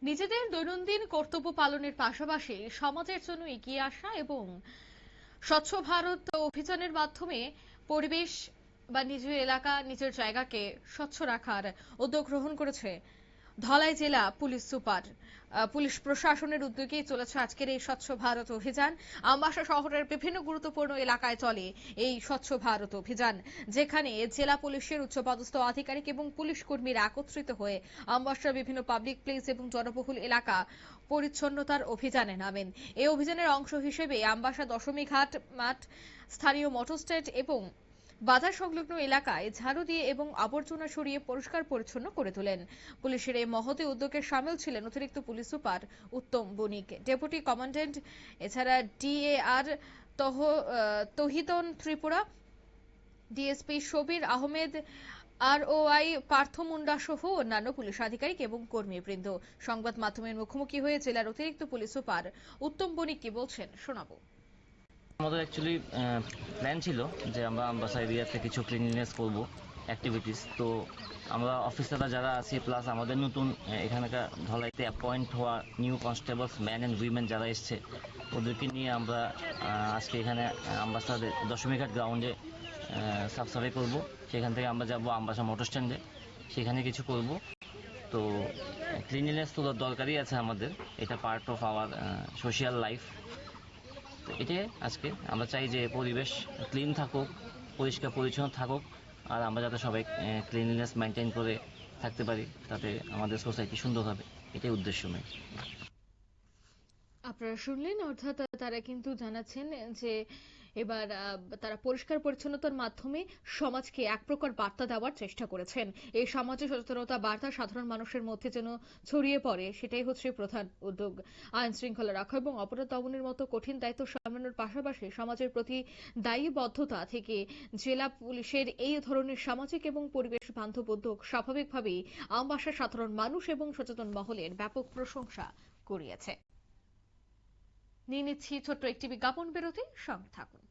নিজেদের দৈনন্দিন কর্তব্য পালনের পাশাপাশি সমাজের জন্য এগিয়ে আসা এবং স্বচ্ছ ভারত অভিযানের মাধ্যমে পরিবেশ বা নিজের এলাকা নিজের জায়গাকে স্বচ্ছ রাখার উদ্যোগ গ্রহণ করেছে ধলাই জেলা পুলিশ সুপার। পুলিশ প্রশাসনের উদ্যোগেই চলেছে আজকের এই স্বচ্ছ ভারত অভিযান। আমবাসা শহরের বিভিন্ন গুরুত্বপূর্ণ এলাকায় চলে এই স্বচ্ছ ভারত অভিযান, যেখানে জেলা পুলিশের উচ্চপদস্থ আধিকারিক এবং পুলিশ কর্মীরা একত্রিত হয়ে আমবাসার বিভিন্ন পাবলিক প্লেস এবং জনবহুল এলাকা পরিচ্ছন্নতার অভিযানে নামেন। এই অভিযানের অংশ হিসেবে আমবাসা দশমী ঘাট মাঠ, স্থানীয় মোটর স্ট্যান্ড এবং বাজার সংলগ্ন এলাকায় ঝাড়ু দিয়ে এবং আবর্জনা সরিয়ে পরিষ্কার পরিচ্ছন্ন করে তোলেন। পুলিশের এই মহতী উদ্যোগে সামিল ছিলেন অতিরিক্ত police super Uttam Banik, deputy commandant, এছাড়া DAR Tahidan Tripura, DSP Shabir Ahmed, ROI Partha Munda সহ অন্যান্য পুলিশ আধিকারিক এবং কর্মীবৃন্দ। সংবাদ মাধ্যমের মুখোমুখি হয়ে জেলার অতিরিক্ত পুলিশ সুপার উত্তম বণিক কি বলছেন শোনাবো। আমাদের অ্যাকচুয়ালি প্ল্যান ছিল যে আমরা আমবাসা এরিয়াতে কিছু ক্লিনলিনেস করবো অ্যাক্টিভিটিস। তো আমরা অফিসাররা যারা আছি প্লাস আমাদের নতুন এখানকার ধলাইতে অ্যাপয়েন্ট হওয়া new constables man and women যারা এসছে ওদেরকে নিয়ে আমরা আজকে এখানে আমবাসা দশমীঘাট গ্রাউন্ডে সাফ সাফাই করবো। সেখান থেকে আমরা যাবো আমবাসা মোটর স্ট্যান্ডে, সেখানে কিছু করব। তো ক্লিনলিনেস তো দরকারই আছে আমাদের, এটা part of our social life. তো এটাই আজকে আমরা চাই যে পরিবেশ ক্লিন থাকুক, পরিষ্কার পরিচ্ছন্ন থাকুক, আর আমরা যাতে সবাই ক্লিনলিনেস মেনটেন করে থাকতে পারি, তাতে আমাদের সোসাইটি সুন্দর হবে, এটাই উদ্দেশ্য মেন। আপনারা শুনলেন, অর্থাৎ তারা কিন্তু জানাচ্ছেন যে এবার তারা পরিষ্কার পরিচ্ছন্নতার মাধ্যমে সমাজকে এক প্রকার বার্তা দেওয়ার চেষ্টা করেছেন। এই সমাজে সচেতনতা বার্তা সাধারণ মানুষের মধ্যে যেন ছড়িয়ে পড়ে, সেটাই হচ্ছে প্রধান উদ্যোগ। আইন শৃঙ্খলা রাখা এবং অপরাধ দমনের মতো কঠিন দায়িত্ব সামলানোর পাশাপাশি সমাজের প্রতি দায়বদ্ধতা থেকে জেলা পুলিশের এই ধরনের সামাজিক এবং পরিবেশ বান্ধব উদ্যোগ স্বাভাবিকভাবেই আমবাসার সাধারণ মানুষ এবং সচেতন মহলের ব্যাপক প্রশংসা কুড়িয়েছে। নিয়ে নিচ্ছি ছোট্ট একটি বিজ্ঞাপন বিরতি, সঙ্গে থাকুন।